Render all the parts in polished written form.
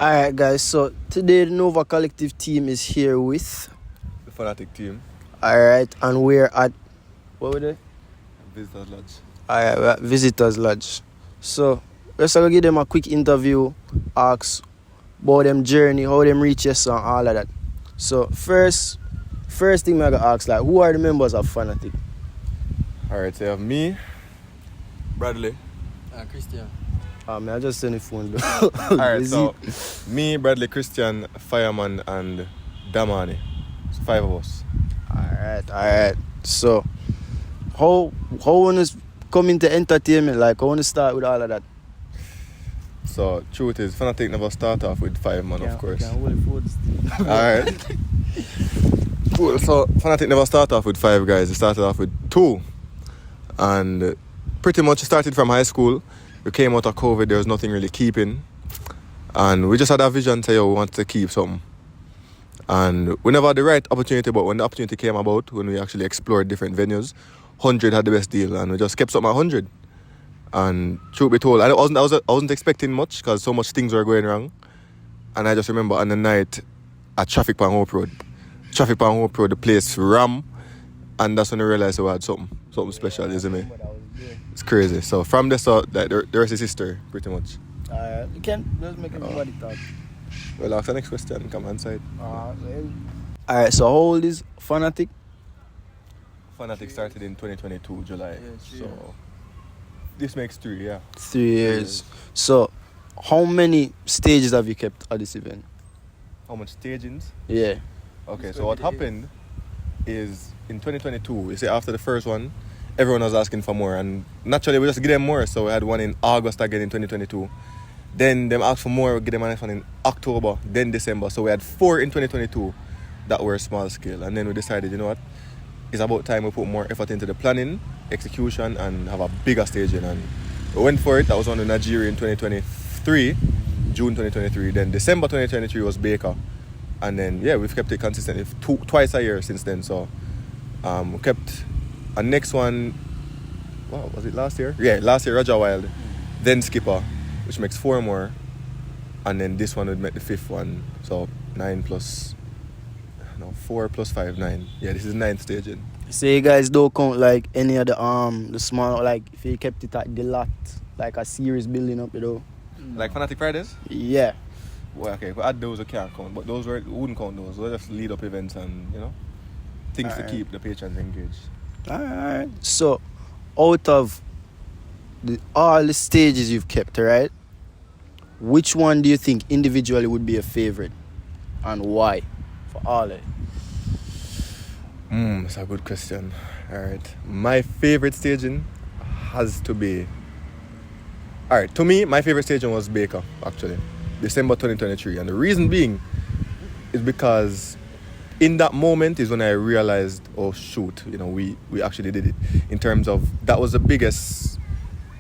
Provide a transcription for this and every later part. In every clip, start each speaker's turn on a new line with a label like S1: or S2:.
S1: Alright guys, so today the Nova Collective team is here with
S2: The Fanatic team.
S1: Alright, and we're at what were they?
S2: Visitors Lodge.
S1: Alright, we're at Visitors Lodge. So let's go give them a quick interview, ask about them journey, how them reach us and all of that. So first thing I gotta ask, like, who are the members of Fanatic?
S2: Alright, so you have me, Bradley.
S3: Christian.
S1: I just send the phone though.
S2: Alright, so me, Bradley, Christian, Fireman, and Damani. It's 5 of us.
S1: Alright. So how wanna come into entertainment? Like, I wanna start with all of that.
S2: So truth is, Fanatic never start off with 5 man, of course.
S1: Alright.
S2: Cool. So Fanatic never start off with 5 guys. It started off with 2, and pretty much started from high school. We came out of COVID. There was nothing really keeping, and we just had a vision to we want to keep something. And we never had the right opportunity, but when the opportunity came about, when we actually explored different venues, 100 had the best deal, and we just kept something at 100. And truth be told, I wasn't expecting much because so much things were going wrong. And I just remember on the night at Traffic Pan Hope Road, the place ram, and that's when I realized we had something special, isn't it? It's crazy. So from this out, like, the rest is history, pretty much.
S1: You can just make everybody talk.
S2: Well, ask the next question. Come inside.
S1: Alright, so how old is Fanatic?
S2: Fanatic started in 2022, July. So this makes 3, yeah.
S1: 3 years. So how many stages have you kept at this event?
S2: How much stagings?
S1: Yeah.
S2: Okay, so what happened is in 2022, you see, after the first one, everyone was asking for more, and naturally we just give them more. So we had one in August again in 2022. Then them asked for more, we give them another one in October, then December. So we had 4 in 2022 that were small scale, and then we decided, you know what, it's about time we put more effort into the planning, execution, and have a bigger staging. And we went for it. That was one in Nigeria in 2023, June 2023. Then December 2023 was Baker. And then, yeah, we've kept it consistently twice a year since then. So we kept a next one, wow, was it last year? Yeah, last year, Roger Wild. Then Skipper, which makes 4 more. And then this one would make the 5th one. So 4 plus 5, 9. Yeah, this is 9th staging.
S1: So you guys don't count like any of the small, like if you kept it at the lot, like a series building up, you know?
S2: Like Fanatic Fridays?
S1: Yeah.
S2: Well, okay, we add those, we can't count, but we wouldn't count those. Those are just lead up events and, things to keep the patrons engaged.
S1: Alright. So out of all the stages you've kept, right? Which one do you think individually would be a favorite, and why? For all of it.
S2: That's a good question. Alright. My favorite staging has to be... Alright, to me, my favorite staging was Baker, actually. December 2023. And the reason being is because in that moment is when I realized, oh shoot, we actually did it. In terms of, that was the biggest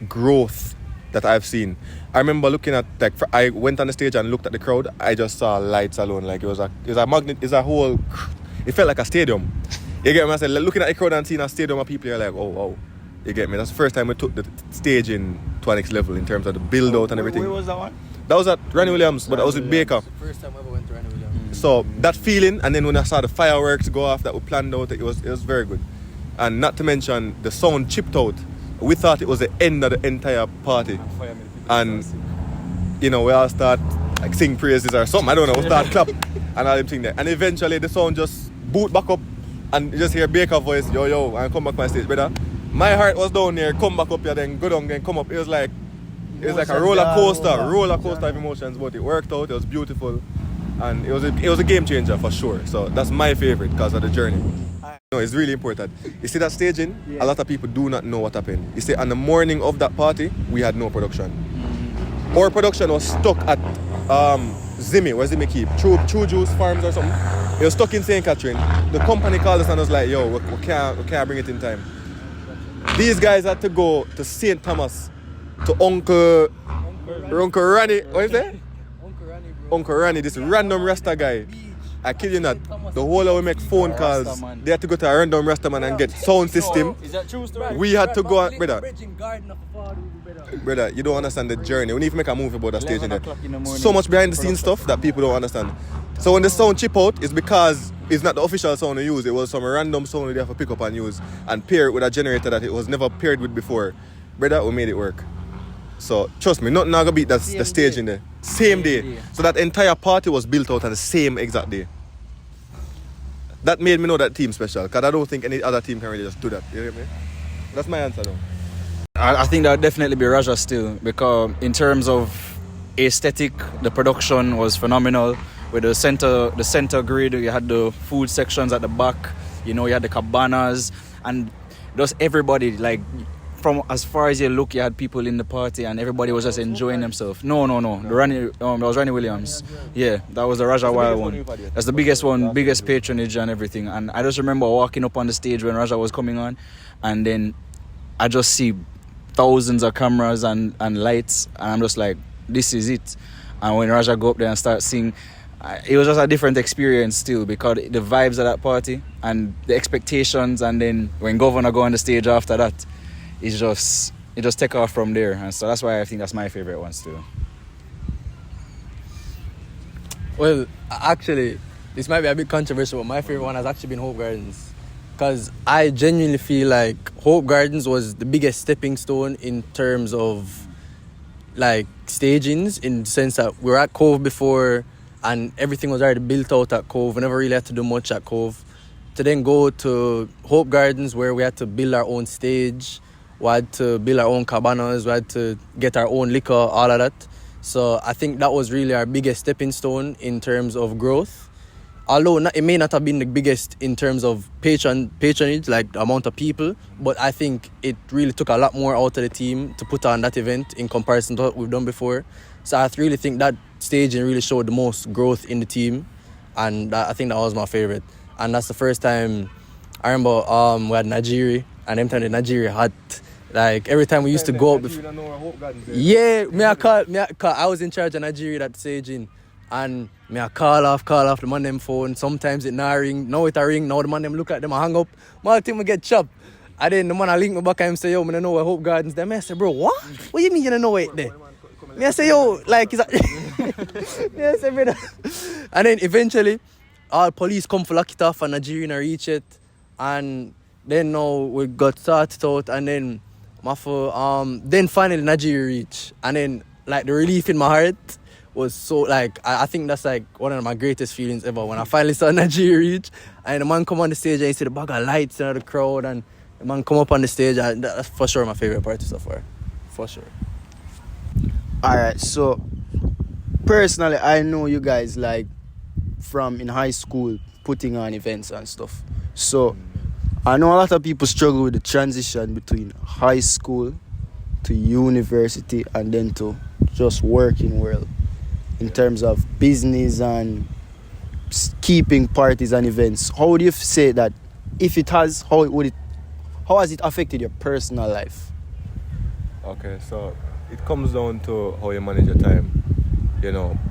S2: growth that I've seen. I remember looking at, like, I went on the stage and looked at the crowd. I just saw lights alone. Like, it was a magnet, it felt like a stadium. You get me? I said, looking at the crowd and seeing a stadium of people, you're like, oh wow. You get me? That's the first time we took the staging to a next level in terms of the build out and everything.
S1: Where was that one?
S2: That was at Ronnie Williams, but that was with Baker.
S3: First time I ever went to Ronnie Williams.
S2: So that feeling, and then when I saw the fireworks go off that we planned out, it was very good. And not to mention the sound chipped out. We thought it was the end of the entire party. And we all start like sing praises or something. I don't know, we start clap and all them thing there. And eventually the sound just boot back up and you just hear Baker voice, yo, and come back on stage, brother. My heart was down there, come back up here, then go down, then come up. It was like a roller coaster of emotions, but it worked out. It was beautiful, and it was a game changer for sure. So that's my favorite because of the journey. It's really important. You see that staging? Yeah. A lot of people do not know what happened. You see, on the morning of that party, we had no production. Our production was stuck at Zimmy, where Zimmy keep True Juice Farms or something. It was stuck in St. Catherine. The company called us and was like, yo, we can't bring it in time. These guys had to go to St. Thomas to Uncle Ronnie. What is that?
S3: Uncle Ronnie, bro.
S2: Uncle Ronnie, this random Rasta guy. I kid you not. The whole hour we make phone calls.
S4: Rastaman.
S2: They had to go to a random Rastaman and get sound system.
S4: Is that true story?
S2: We had to go, brother, you don't understand the journey. We need to make a movie about the stage in
S4: 11
S2: there.
S4: o'clock in the morning.
S2: So much behind the scenes stuff that people don't understand. So when the sound chip out, it's because it's not the official sound we use. It was some random sound they have to pick up and use and pair it with a generator that it was never paired with before. Brother, we made it work. So trust me, nothing gonna beat the stage in there. Same day. So that entire party was built out on the same exact day. That made me know that team special, because I don't think any other team can really just do that. You get me? That's my answer though.
S4: I think that would definitely be Raja still, because in terms of aesthetic, the production was phenomenal. With the center grid, you had the food sections at the back, you had the cabanas, and just everybody, like, from as far as you look, you had people in the party and everybody was just enjoying themselves. No. That was Ronnie Williams. Yeah, that was the Raja Wild one. That's the biggest one, biggest patronage and everything. And I just remember walking up on the stage when Raja was coming on, and then I just see thousands of cameras and lights, and I'm just like, this is it. And when Raja go up there and start singing, it was just a different experience still, because the vibes of that party and the expectations, and then when Governor go on the stage after that, it just take off from there. And so that's why I think that's my favorite one still.
S3: Well, actually, this might be a bit controversial, but my favorite one has actually been Hope Gardens. Because I genuinely feel like Hope Gardens was the biggest stepping stone in terms of like stagings, in the sense that we were at Cove before and everything was already built out at Cove. We never really had to do much at Cove. To then go to Hope Gardens, where we had to build our own stage, we had to build our own cabanas, we had to get our own liquor, all of that. So I think that was really our biggest stepping stone in terms of growth. Although it may not have been the biggest in terms of patronage, like the amount of people, but I think it really took a lot more out of the team to put on that event in comparison to what we've done before. So I really think that staging really showed the most growth in the team, and I think that was my favourite. And that's the first time I remember we had Nigeria, and every time the Nigeria had, like, every time we used to go up. Yeah, I was in charge of Nigeria that staging, and I call off the man them phone. Sometimes it not ring, now it a ring, now the man them look at them and hang up. Man, think we get chopped. And then the man I link me back and say, yo, I don't know where Hope Gardens there. I say, bro, what? What you mean you don't know it there? I say, yo, like, is that... I say, brother. And then eventually, all police come for lock it off and Nigeria reach it. And then now we got started out, and then then finally Nigeria reach. And then, like, the relief in my heart was so, like, I think that's like one of my greatest feelings ever, when I finally saw Nigeria reach and the man come on the stage and you see the bag of lights in the crowd and the man come up on the stage. And that's for sure my favorite part so far, for sure.
S1: Alright, so personally, I know you guys, like, from in high school putting on events and stuff. So I know a lot of people struggle with the transition between high school to university and then to just working world, in terms of business and keeping parties and events. How would you say that, if it has, how has it affected your personal life?
S2: Okay, so it comes down to how you manage your time.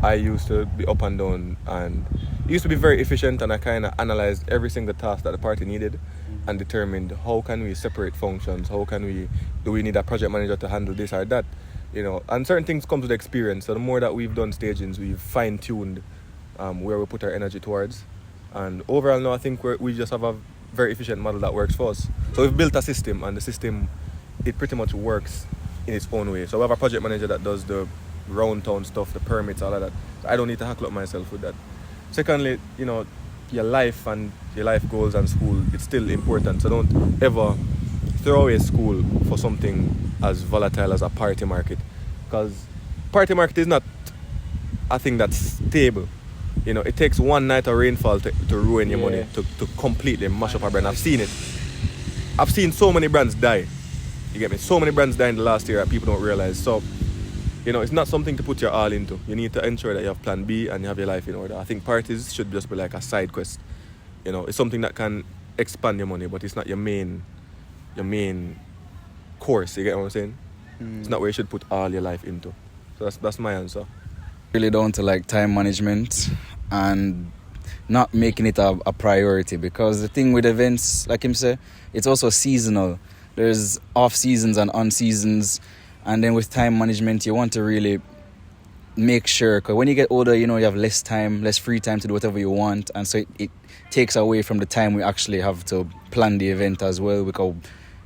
S2: I used to be up and down, and it used to be very efficient, and I kind of analyzed every single task that the party needed and determined how can we separate functions, do we need a project manager to handle this or that, and certain things come with experience. So the more that we've done stagings, we've fine-tuned where we put our energy towards, and overall now I think we just have a very efficient model that works for us. So we've built a system, and the system, it pretty much works in its own way. So we have a project manager that does the round town stuff, the permits, all of that. So I don't need to hackle up myself with that. Secondly, your life and your life goals and school, it's still important. So don't ever throw away school for something as volatile as a party market, because party market is not a thing that's stable. It takes one night of rainfall to ruin your money, to completely mash up a brand. I've seen it. I've seen so many brands die. You get me? So many brands died in the last year that people don't realize. So, it's not something to put your all into. You need to ensure that you have plan B and you have your life in order. I think parties should just be like a side quest. It's something that can expand your money, but it's not your main course. You get what I'm saying? It's not where you should put all your life into. So that's my answer.
S4: Really down to like time management and not making it a priority, because the thing with events, like him say, it's also seasonal. There's off seasons and on seasons, and then with time management, you want to really make sure, because when you get older, you have less time, less free time to do whatever you want, and so it takes away from the time we actually have to plan the event as well. We could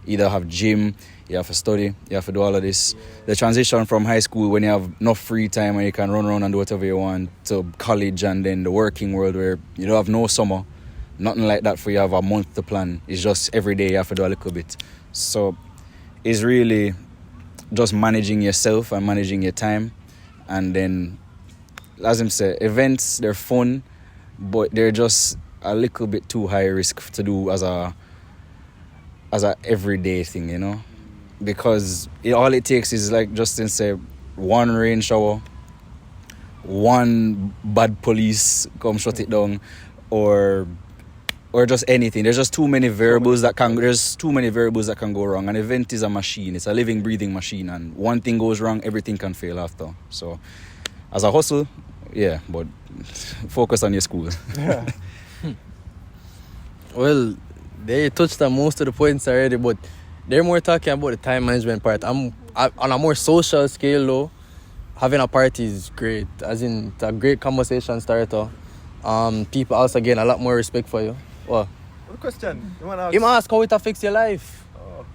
S4: either have gym, you have to study, you have to do all of this. The transition from high school, when you have enough free time and you can run around and do whatever you want, to college and then the working world where you don't have no summer, nothing like that for you have a month to plan. It's just every day you have to do a little bit. So it's really just managing yourself and managing your time. And then, as him say, events, they're fun, but they're just a little bit too high risk to do as a everyday thing, because all it takes is, like Justin said, one rain shower, one bad police come shut it down, or just anything. There's just too many variables that can go wrong. An event is a machine. It's a living, breathing machine, and one thing goes wrong, everything can fail after. So as a hustle, yeah, but focus on your school.
S3: Yeah. Well, they touched on most of the points already, but they're more talking about the time management part. On a more social scale though, having a party is great. As in, it's a great conversation starter. People also gain a lot more respect for you. What?
S2: What question? You want to ask?
S3: You ask how it affects your life.
S2: Oh.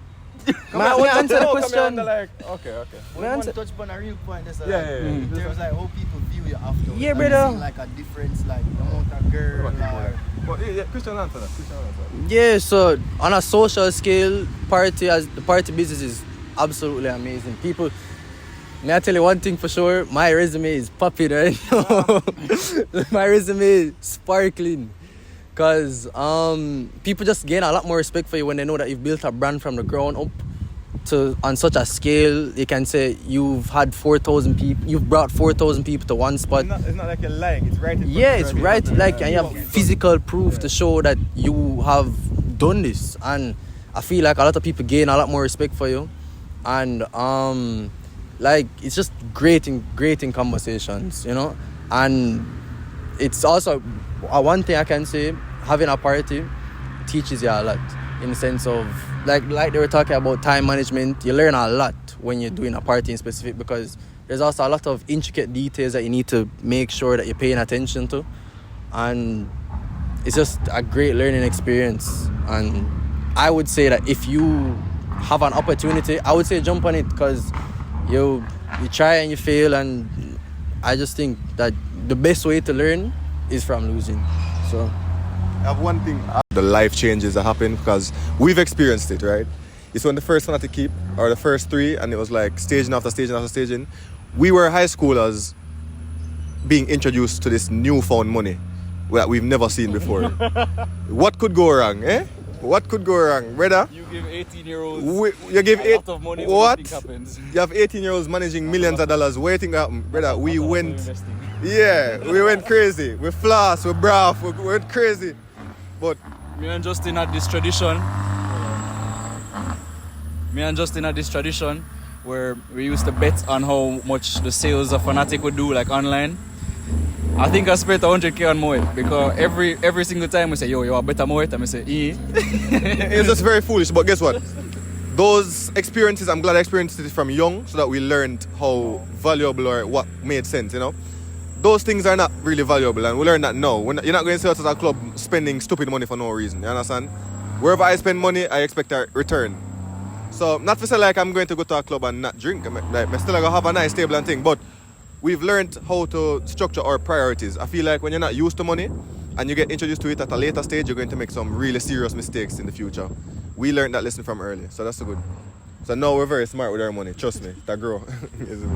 S3: May I answer the question?
S2: Okay.
S1: We want to touch upon a real point. That's
S2: In
S1: terms like how people view you after.
S3: Yeah, brother.
S1: Like a difference, like the amount of girl or...
S2: Christian answer that.
S3: Yeah, so on a social scale, the party business is absolutely amazing. People, may I tell you one thing for sure, my resume is popping right now. My resume is sparkling. Because people just gain a lot more respect for you when they know that you've built a brand from the ground up to on such a scale. You can say you've had 4,000 people, you've brought 4,000 people to one spot.
S2: It's not like you're lying, it's right.
S3: Yeah, it's right. Like, and you have physical proof to show that you have done this. And I feel like a lot of people gain a lot more respect for you. And like, it's just great in conversations, And it's also one thing I can say, having a party teaches you a lot, in the sense of like they were talking about time management. You learn a lot when you're doing a party in specific, because there's also a lot of intricate details that you need to make sure that you're paying attention to, and it's just a great learning experience. And I would say that if you have an opportunity, I would say jump on it, because you try and you fail, and I just think that the best way to learn is from losing. So
S2: I have one thing. The life changes that happen, because we've experienced it, right? It's when the first Fanatic keep, or the first three, and it was like staging after staging after staging. We were high schoolers being introduced to this newfound money that we've never seen before. What could go wrong, eh? What could go wrong, brother?
S4: You give 18-year-olds
S2: you give
S4: a lot of money.
S2: What?
S4: Happens.
S2: You have 18-year-olds managing millions of dollars waiting to happen, brother. We went crazy. We floss, we braff, we went crazy. But
S4: Me and Justin had this tradition where we used to bet on how much the sales of Fanatic would do, like online. I think I spent 100k on Moet, because every single time we say, yo, you are better Moet, and we say,
S2: it's just very foolish. But guess what? Those experiences, I'm glad I experienced it from young, so that we learned how valuable or what made sense, Those things are not really valuable, and we learn that now. You're not going to see us as a club spending stupid money for no reason, you understand? Wherever I spend money, I expect a return. So, not to say like I'm going to go to a club and not drink, I still going to have a nice table and thing, but we've learned how to structure our priorities. I feel like when you're not used to money and you get introduced to it at a later stage, you're going to make some really serious mistakes in the future. We learned that lesson from early, so that's good. So now we're very smart with our money, trust me, that grow.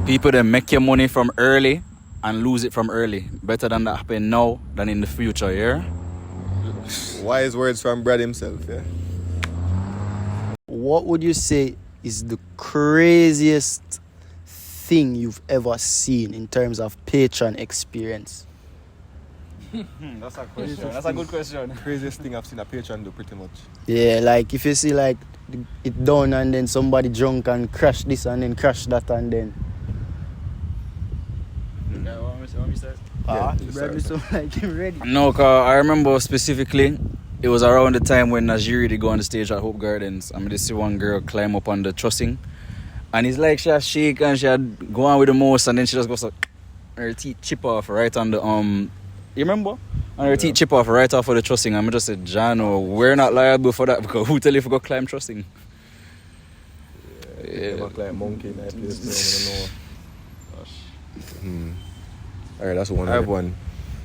S4: people that make your money from early and lose it from early. Better than that happen now than in the future, yeah?
S2: Wise words from Brad himself, yeah?
S1: What would you say is the craziest thing you've ever seen in terms of patron experience?
S4: That's a question. That's a good question.
S2: Craziest thing I've seen a patron do, pretty much.
S1: Yeah, like if you see like it done and then somebody drunk and crash this and then crash that and then... Bradley sound like him ready.
S4: No, cause I remember specifically, it was around the time when Najiri did go on the stage at Hope Gardens. I mean, see one girl climb up on the trussing, and it's like she had shake and she had go on with the most, and then she just goes like, her teeth chip off right on the You remember? And her teeth chip off right off of the trussing. And I just said, Jano, we're not liable for that because who tell you if we go climb trussing?
S2: Yeah. Look like monkey in that place. I don't know. Alright, that's one. I have one.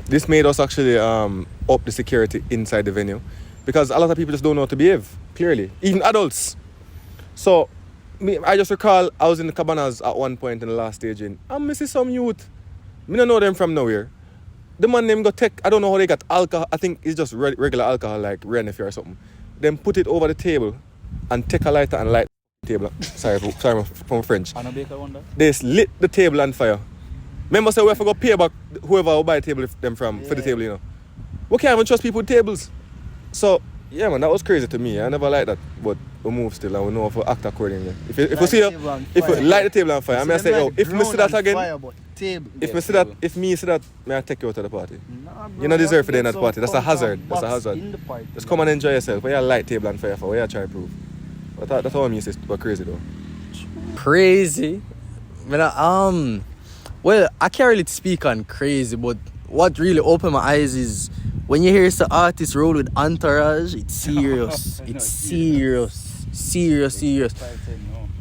S2: This made us actually up the security inside the venue because a lot of people just don't know how to behave, clearly. Even adults. So, I just recall I was in the cabanas at one point in the last staging. I'm missing some youth. I don't know them from nowhere. The man them got take, I don't know how they got alcohol. I think it's just regular alcohol like Renify or something. Then put it over the table and take a lighter and light the table. Sorry from French. They lit the table on fire. Remember say we have to go pay back whoever will buy the table them from for the table, you know. We can't even trust people with tables. So yeah man, that was crazy to me. I never liked that. But we move still and we know if we act accordingly. If we light the table on fire, I mean I say, yo, if me see that again, if me see that, may I take you out of the party? Nah, bro, you don't deserve to be in that party. That's a hazard. That's a hazard. Just come and enjoy yourself. Where you light table on fire for? Where you try to prove? But that's how I mean, it's crazy though.
S3: Crazy? Well, I can't really speak on crazy, but what really opened my eyes is when you hear the artist roll with entourage, it's serious. It's serious. Serious.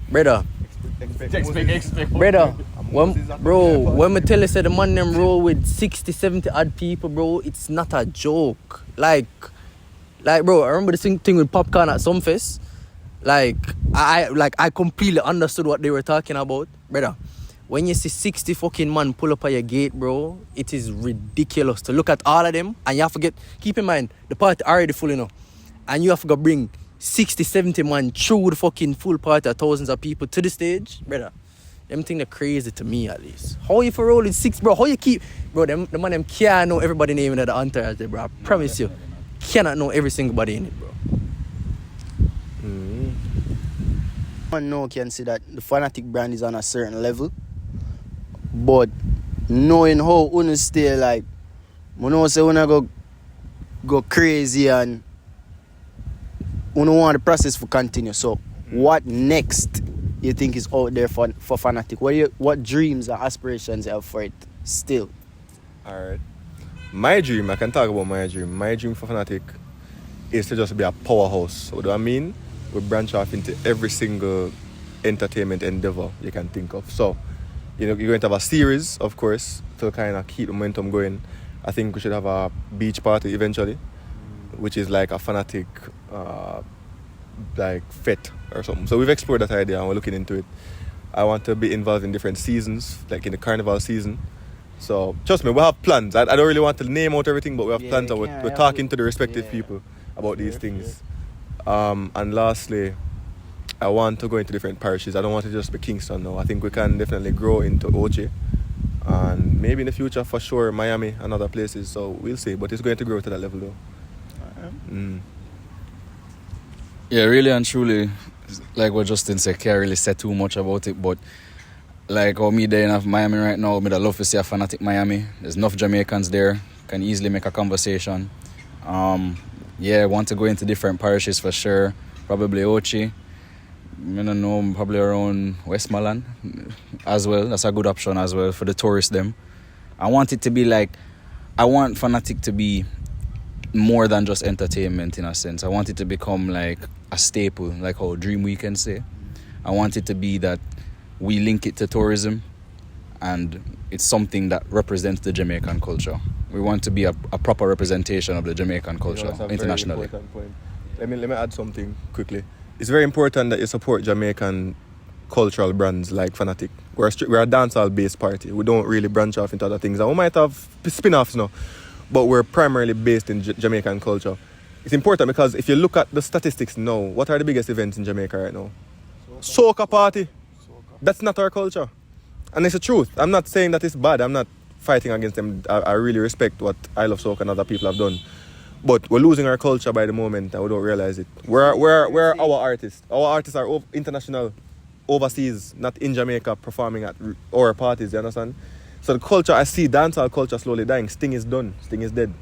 S3: Brother. Brother, when me tell you say the man them roll with 60, 70 odd people, bro, it's not a joke. Like bro, I remember the same thing with Popcorn at Sumfest. I completely understood what they were talking about. Brother, when you see 60 fucking man pull up at your gate, bro, it is ridiculous to look at all of them and you have to keep in mind, the party already full enough. And you have to go bring 60, 70 man through the fucking full party of thousands of people to the stage, brother. Them thing that crazy to me at least. How you for rolling six, bro? How you keep, bro? The man them can't know everybody name in the entourage, bro. I promise you, cannot know every single body in it, bro.
S1: Man now can see that the Fanatic brand is on a certain level, but knowing how you stay like, you know, say when I go crazy and you don't want the process to continue. So, what next you think is out there for Fanatic? What dreams and aspirations you have for it still?
S2: Alright. My dream, I can talk about my dream. My dream for Fanatic is to just be a powerhouse. What do I mean? We branch off into every single entertainment endeavor you can think of. So, you know, you're going to have a series, of course, to kind of keep the momentum going. I think we should have a beach party eventually, which is like a Fanatic like fete or something. So we've explored that idea and we're looking into it. I want to be involved in different seasons, like in the carnival season. So trust me, we have plans. I don't really want to name out everything, but we have plans and we're talking to the respective people about these things. And lastly, I want to go into different parishes. I don't want to just be Kingston now. I think we can definitely grow into Ochi and maybe in the future for sure Miami and other places. So we'll see, but it's going to grow to that level though.
S4: Yeah, really and truly, like what Justin said, can't really say too much about it, but like how me there in Miami right now, I'd love to see a Fanatic Miami. There's enough Jamaicans there, can easily make a conversation. Yeah, want to go into different parishes for sure. Probably Ochi. I don't know, probably around Westmoreland as well. That's a good option as well for the tourists them. I want it to be like, I want Fanatic to be more than just entertainment in a sense. I want it to become like a staple, like how Dream Weekend say. I want it to be that we link it to tourism and it's something that represents the Jamaican culture. We want to be a proper representation of the Jamaican culture internationally.
S2: Very important point. Let me add something quickly. It's very important that you support Jamaican cultural brands like Fanatic. We're a dancehall based party. We don't really branch off into other things. And we might have spin-offs now, but we're primarily based in Jamaican culture. It's important because if you look at the statistics now, what are the biggest events in Jamaica right now? Soca party. That's not our culture. And it's the truth. I'm not saying that it's bad. I'm not fighting against them. I really respect what I Love Soca and other people have done. But we're losing our culture by the moment and we don't realize it. Where are our artists? Our artists are international, overseas, not in Jamaica, performing at our parties, you understand? So the culture, I see dancehall culture slowly dying. Sting is done. Sting is dead.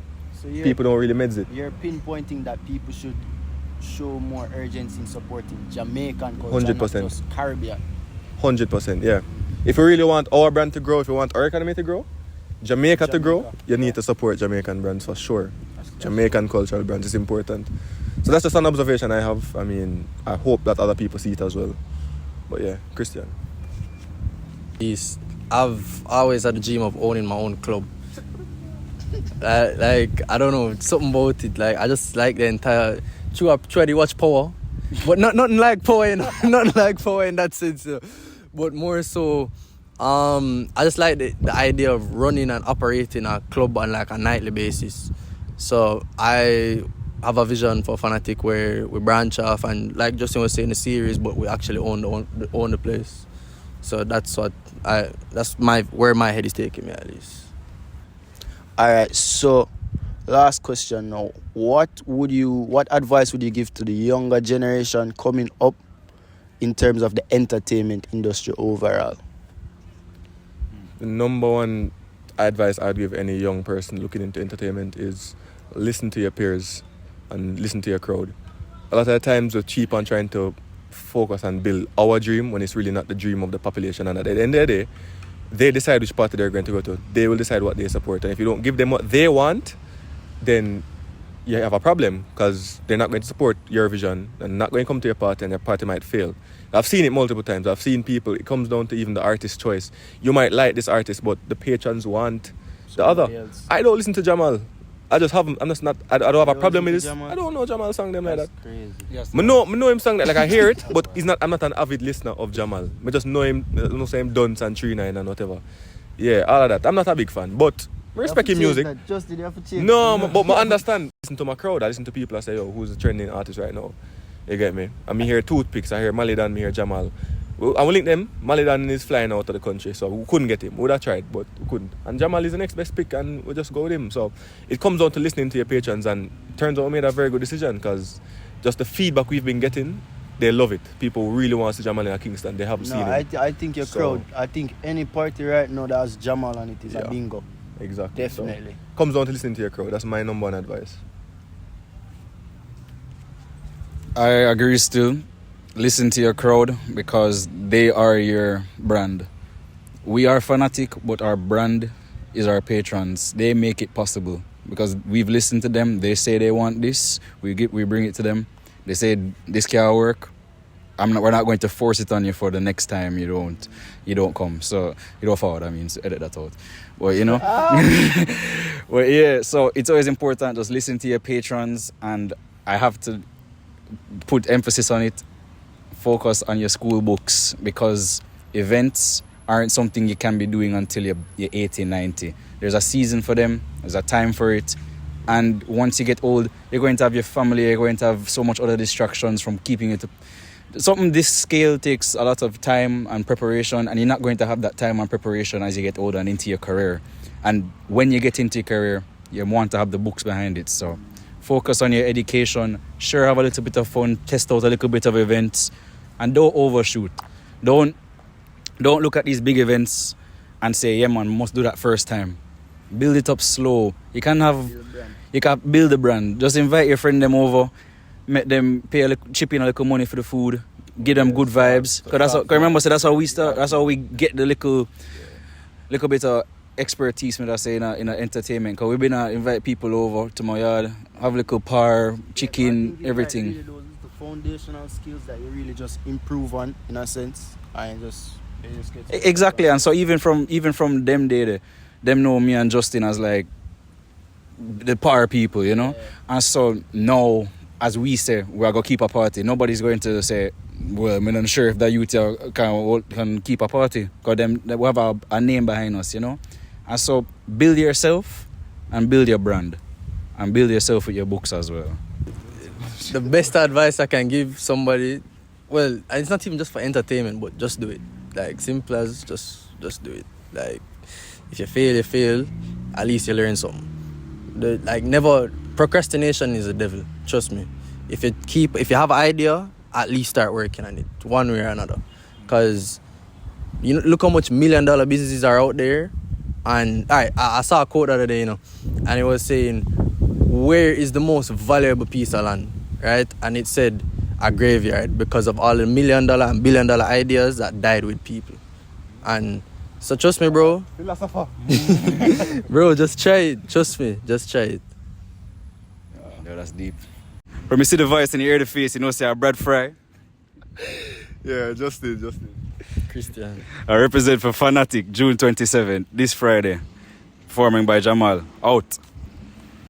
S1: So
S2: People don't really meds it.
S1: You're pinpointing that people should show more urgency in supporting Jamaican culture,
S2: 100%.
S1: not just Caribbean.
S2: 100%, yeah. If you really want our brand to grow, if you want our economy to grow, Jamaica to grow, you need to support Jamaican brands for sure. Jamaican cultural brands is important. So that's just an observation I have. I mean, I hope that other people see it as well. But yeah, Christian.
S3: I've always had a dream of owning my own club. Like, I don't know, something about it. Like, I just like the entire. Try to watch Power, but nothing like Power, you know? Nothing like Power in that sense. But more so, I just like the idea of running and operating a club on like a nightly basis. So I have a vision for Fanatic where we branch off and, like Justin was saying, the series, but we actually own the place. So that's where my head is taking me, at least.
S1: All right, so last question now. What advice would you give to the younger generation coming up in terms of the entertainment industry overall?
S2: The number one advice I'd give any young person looking into entertainment is listen to your peers and listen to your crowd. A lot of the times we're cheap on trying to focus and build our dream when it's really not the dream of the population, and at the end of the day, they decide which party they're going to go to. They will decide what they support, and if you don't give them what they want, then you have a problem, because they're not going to support your vision and not going to come to your party, and your party might fail. I've seen it multiple times. I've seen people, it comes down to even the artist's choice. You might like this artist, but the patrons want the other.
S1: Else.
S2: I don't listen to Jamal. I don't have a problem with this.
S1: Jamal?
S2: I don't know Jamal song them like that.
S1: Crazy.
S4: Yes,
S2: I know him song that, like, I hear it, but I'm not an avid listener of Jamal. I just know him, him Dunce and 39 and whatever. Yeah, all of that. I'm not a big fan, but I respect his music.
S1: Justin, you have to change.
S2: No, but I understand. Listen to my crowd. I listen to people. I say, yo, who's the trending artist right now? You get me? I hear Toothpicks. I hear Malidan. I hear Jamal. I will link them. Malidan is flying out of the country, so we couldn't get him. We would have tried, but we couldn't. And Jamal is the next best pick, and we'll just go with him. So it comes down to listening to your patrons, and turns out we made a very good decision, because just the feedback we've been getting, they love it. People really want to see Jamal in Kingston. They haven't seen him.
S1: I think your crowd. I think any party right now that has Jamal on it is a bingo.
S2: Exactly.
S1: Definitely.
S2: So, comes down to listening to your crowd. That's my number one advice.
S4: I agree still. Listen to your crowd, because they are your brand. We are Fanatic, but our brand is our patrons. They make it possible, because we've listened to them. They say they want this. We bring it to them. They say this can't work. We're not going to force it on you for the next time you don't come. So you don't forward. I mean, so edit that out. Well, you know. Well, yeah. So it's always important. Just listen to your patrons, and I have to put emphasis on it. Focus on your school books, because events aren't something you can be doing until you're 80, 90. There's a season for them. There's a time for it. And once you get old, you're going to have your family. You're going to have so much other distractions from keeping it. Something this scale takes a lot of time and preparation, and you're not going to have that time and preparation as you get older and into your career. And when you get into your career, you want to have the books behind it. So focus on your education. Sure, have a little bit of fun. Test out a little bit of events. And don't overshoot. Don't look at these big events and say, yeah man, must do that first time. Build it up slow. You can build a brand. Just invite your friend them over, make them chip in a little money for the food, give them good vibes. Cause that's how we start. That's how we get the little bit of expertise, I say, in entertainment. Cause we've been invite people over to my yard, have a little par, chicken, everything.
S1: Foundational skills that you really just improve on, in a sense, and just get
S4: exactly. And so even from them them know me and Justin as like the power people, you know. Yeah. And so now, as we say, we are gonna keep a party. Nobody's going to say, well, I'm not sure if the youth can keep a party, because we have a name behind us, you know. And so build yourself and build your brand, and build yourself with your books as well.
S3: The best advice I can give somebody, well, and it's not even just for entertainment, but just do it. Like, simple as just do it. Like, if you fail, you fail. At least you learn something. Procrastination is a devil. Trust me. If you have an idea, at least start working on it, one way or another. Because you know, look how much $1 million businesses are out there, And I saw a quote the other day, you know, and it was saying, where is the most valuable piece of land, right? And it said a graveyard, because of all the $1 million and $1 billion ideas that died with people. And so trust me, bro.
S2: Philosopher.
S3: Bro, just try it. Trust me, just try it.
S4: Yeah, that's deep. When you see the voice and you hear the face, you know, say, Brad Fry.
S2: Yeah, Justin.
S3: Christian.
S4: I represent for Fanatic, June 27th, this Friday. Performing by Jamal. Out.